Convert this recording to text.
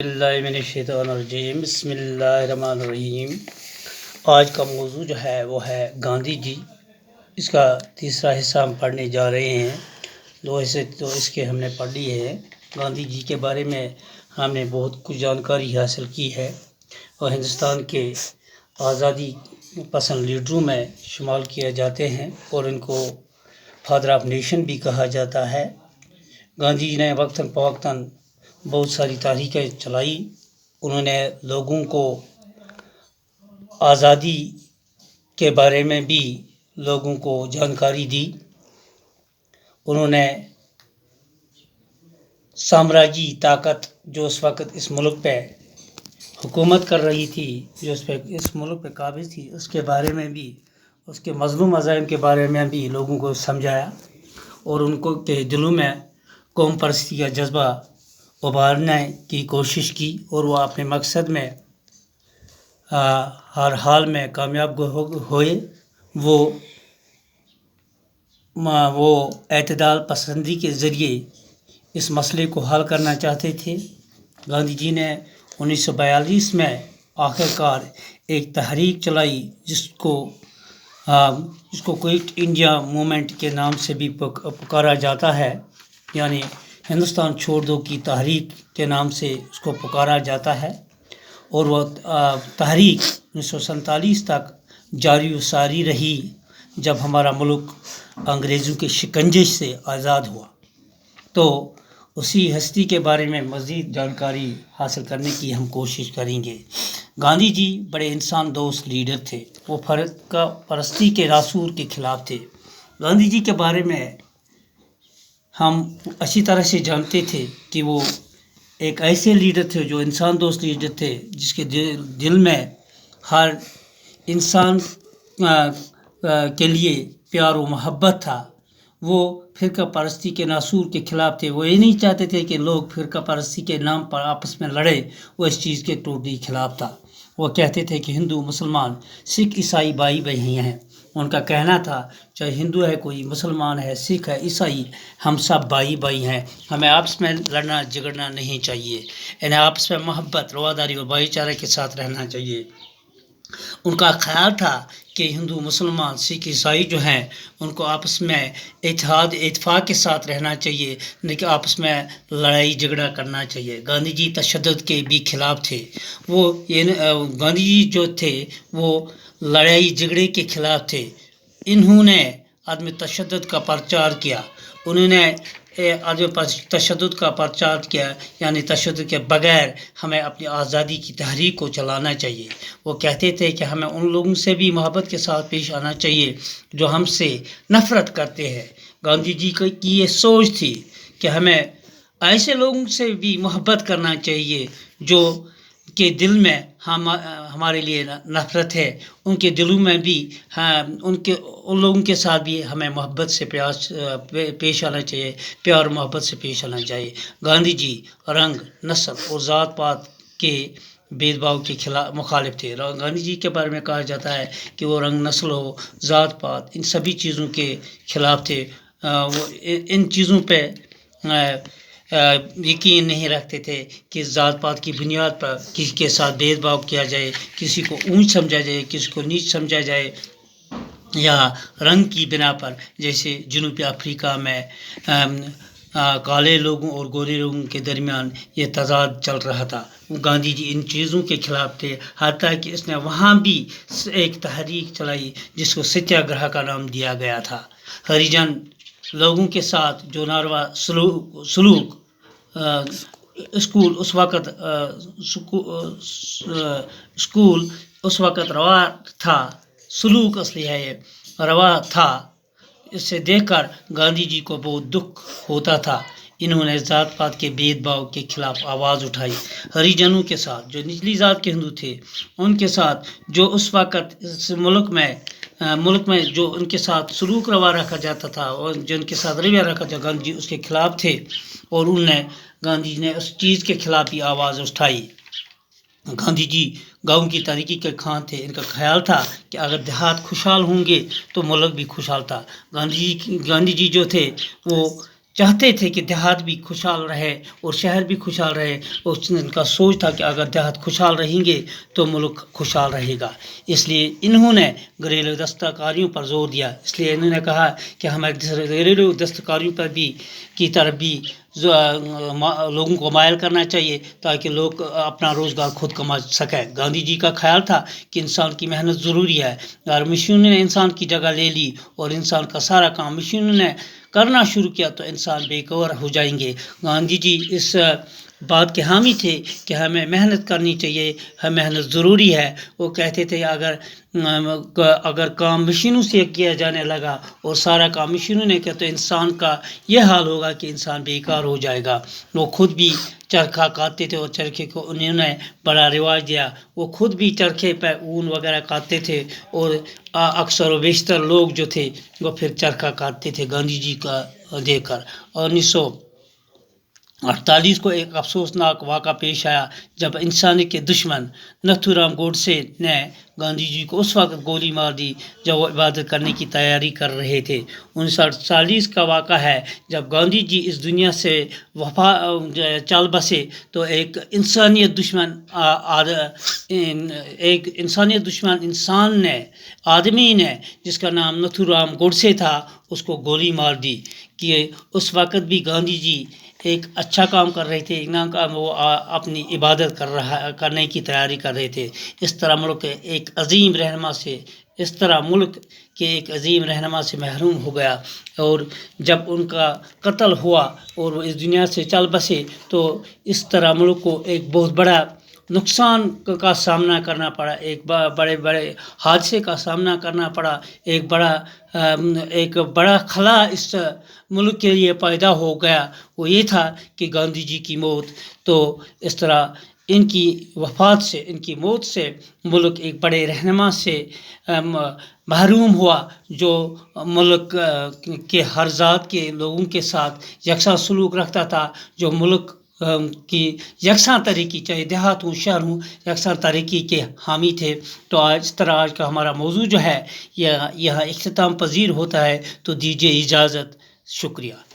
اللہ من الشیطان الرجیم بسم اللہ الرحمن الرحیم۔ آج کا موضوع جو ہے وہ ہے گاندھی جی۔ اس کا تیسرا حصہ ہم پڑھنے جا رہے ہیں۔ دو حصے تو اس کے ہم نے پڑھ لیے ہیں۔ گاندھی جی کے بارے میں ہم نے بہت کچھ جانکاری حاصل کی ہے اور ہندوستان کے آزادی پسند لیڈروں میں شمار کیا جاتے ہیں اور ان کو فادر آف نیشن بھی کہا جاتا ہے۔ گاندھی جی نے وقتاً فوقتاً بہت ساری تحریکیں چلائی۔ انہوں نے لوگوں کو آزادی کے بارے میں بھی لوگوں کو جانکاری دی۔ انہوں نے سامراجی طاقت جو اس وقت اس ملک پہ حکومت کر رہی تھی، جو اس ملک پہ قابض تھی، اس کے بارے میں بھی، اس کے مظلوم عزائم کے بارے میں بھی لوگوں کو سمجھایا اور ان کو کے دلوں میں قوم پرستی کا جذبہ ابھارنے کی کوشش کی اور وہ اپنے مقصد میں ہر حال میں کامیاب ہوئے۔ وہ اعتدال پسندی کے ذریعے اس مسئلے کو حل کرنا چاہتے تھے۔ گاندھی جی نے 1942 میں آخر کار ایک تحریک چلائی جس کو کوئٹ انڈیا موومنٹ کے نام سے بھی پکارا جاتا ہے، یعنی ہندوستان چھوڑ دو کی تحریک کے نام سے اس کو پکارا جاتا ہے، اور وہ تحریک 1947 تک جاری و ساری رہی جب ہمارا ملک انگریزوں کے شکنجے سے آزاد ہوا۔ تو اسی ہستی کے بارے میں مزید جانکاری حاصل کرنے کی ہم کوشش کریں گے۔ گاندھی جی بڑے انسان دوست لیڈر تھے۔ وہ فرقہ پرستی کے ناسور کے خلاف تھے۔ گاندھی جی کے بارے میں ہم اچھی طرح سے جانتے تھے کہ وہ ایک ایسے لیڈر تھے جو انسان دوست لیڈر تھے، جس کے دل میں ہر انسان کے لیے پیار و محبت تھا۔ وہ فرقہ پرستی کے ناسور کے خلاف تھے۔ وہ یہ نہیں چاہتے تھے کہ لوگ فرقہ پرستی کے نام پر آپس میں لڑے۔ وہ اس چیز کے ٹوٹلی خلاف تھا۔ وہ کہتے تھے کہ ہندو مسلمان سکھ عیسائی بھائی بہن ہیں۔ ان کا کہنا تھا چاہے ہندو ہے کوئی، مسلمان ہے، سکھ ہے، عیسائی، ہم سب بھائی بھائی ہیں۔ ہمیں آپس میں لڑنا جھگڑنا نہیں چاہیے، انہیں آپس میں محبت، رواداری اور بھائی چارے کے ساتھ رہنا چاہیے۔ ان کا خیال تھا کہ ہندو مسلمان سکھ عیسائی جو ہیں ان کو آپس میں اتحاد اتفاق کے ساتھ رہنا چاہیے، نہ کہ آپس میں لڑائی جھگڑا کرنا چاہیے۔ گاندھی جی تشدد کے بھی خلاف تھے۔ گاندھی جی جو تھے وہ لڑائی جھگڑے کے خلاف تھے۔ انہوں نے عدم تشدد کا پرچار کیا۔ انہوں نے عدم تشدد کا پرچار کیا، یعنی تشدد کے بغیر ہمیں اپنی آزادی کی تحریک کو چلانا چاہیے۔ وہ کہتے تھے کہ ہمیں ان لوگوں سے بھی محبت کے ساتھ پیش آنا چاہیے جو ہم سے نفرت کرتے ہیں۔ گاندھی جی کی یہ سوچ تھی کہ ہمیں ایسے لوگوں سے بھی محبت کرنا چاہیے جو کے دل میں ہمارے لیے نفرت ہے، ان کے دلوں میں بھی ان لوگوں کے ساتھ بھی ہمیں محبت سے پیش آنا چاہیے، پیار و محبت سے پیش آنا چاہیے۔ گاندھی جی رنگ، نسل اور ذات پات کے بھید بھاؤ کے مخالف تھے۔ گاندھی جی کے بارے میں کہا جاتا ہے کہ وہ رنگ، نسل ہو، ذات پات، ان سبھی چیزوں کے خلاف تھے۔ وہ ان چیزوں پہ یقین نہیں رکھتے تھے کہ ذات پات کی بنیاد پر کسی کے ساتھ بھید بھاؤ کیا جائے، کسی کو اونچ سمجھا جائے، کسی کو نیچ سمجھا جائے، یا رنگ کی بنا پر، جیسے جنوبی افریقہ میں کالے لوگوں اور گورے لوگوں کے درمیان یہ تضاد چل رہا تھا۔ گاندھی جی ان چیزوں کے خلاف تھے، حتیٰ کہ اس نے وہاں بھی ایک تحریک چلائی جس کو ستیہ گرہ کا نام دیا گیا تھا۔ ہریجن لوگوں کے ساتھ جو ناروا سلوک اسکول اس وقت روا تھا، سلوک اصلی ہے یہ روا تھا، اس سے دیکھ کر گاندھی جی کو بہت دکھ ہوتا تھا۔ انہوں نے ذات پات کے بھید بھاؤ کے خلاف آواز اٹھائی۔ ہریجنوں کے ساتھ جو نچلی ذات کے ہندو تھے، ان کے ساتھ جو اس وقت اس ملک میں جو ان کے ساتھ سلوک روا رکھا جاتا تھا اور جو ان کے ساتھ رویہ رکھا جاتا، گاندھی جی اس کے خلاف تھے اور گاندھی جی نے اس چیز کے خلاف بھی آواز اٹھائی۔ گاندھی جی گاؤں کی ترقی کے خواہاں تھے۔ ان کا خیال تھا کہ اگر دیہات خوشحال ہوں گے تو ملک بھی خوشحال تھا۔ گاندھی جی جو تھے وہ چاہتے تھے کہ دیہات بھی خوشحال رہے اور شہر بھی خوشحال رہے، اور ان کا سوچ تھا کہ اگر دیہات خوشحال رہیں گے تو ملک خوشحال رہے گا۔ اس لیے انہوں نے گھریلو دستکاریوں پر زور دیا، اس لیے انہوں نے کہا کہ ہمیں گھریلو دستکاریوں پر بھی کی طرف بھی لوگوں کو مائل کرنا چاہیے تاکہ لوگ اپنا روزگار خود کما سکیں۔ گاندھی جی کا خیال تھا کہ انسان کی محنت ضروری ہے، اگر مشینوں نے انسان کی جگہ لے لی اور انسان کا سارا کام مشینوں نے کرنا شروع کیا تو انسان بیکار ہو جائیں گے۔ گاندھی جی اس بات کے حامی تھے کہ ہمیں محنت کرنی چاہیے، ہمیں محنت ضروری ہے۔ وہ کہتے تھے اگر کام مشینوں سے کیا جانے لگا اور سارا کام مشینوں نے کیا تو انسان کا یہ حال ہوگا کہ انسان بیکار ہو جائے گا۔ وہ خود بھی چرخہ کاٹتے تھے اور چرخے کو انہوں نے بڑا رواج دیا، وہ خود بھی چرخے پہ اون وغیرہ کاٹتے تھے اور اکثر و بیشتر لوگ جو تھے وہ پھر چرخہ کاٹتے تھے گاندھی جی کا دیکھ کر۔ 1948 کو ایک افسوسناک واقعہ پیش آیا جب انسانی کے دشمن نتھو رام گوڈسے نے گاندھی جی کو اس وقت گولی مار دی جب وہ عبادت کرنے کی تیاری کر رہے تھے۔ 1948 کا واقعہ ہے جب گاندھی جی اس دنیا سے چل بسے تو ایک انسانیت دشمن انسان نے، آدمی نے، جس کا نام نتھو رام گوڈسے تھا، اس کو گولی مار دی۔ کہ اس وقت بھی گاندھی جی ایک اچھا کام کر رہے تھے، وہ اپنی عبادت کرنے کی تیاری کر رہے تھے۔ اس طرح ملک کے ایک عظیم رہنما سے محروم ہو گیا، اور جب ان کا قتل ہوا اور وہ اس دنیا سے چل بسے تو اس طرح ملک کو ایک بہت بڑا نقصان کا سامنا کرنا پڑا، ایک بڑے حادثے کا سامنا کرنا پڑا، ایک بڑا خلا اس ملک کے لیے پیدا ہو گیا۔ وہ یہ تھا کہ گاندھی جی کی موت، تو اس طرح ان کی وفات سے، ان کی موت سے ملک ایک بڑے رہنما سے محروم ہوا، جو ملک کے ہر ذات کے لوگوں کے ساتھ یکساں سلوک رکھتا تھا، جو ملک کی یکساں ترقی، چاہے دیہات ہوں شہر ہوں، یکساں ترقی کے حامی تھے۔ تو اس طرح آج کا ہمارا موضوع جو ہے یہاں اختتام پذیر ہوتا ہے، تو دیجیے اجازت، شکریہ۔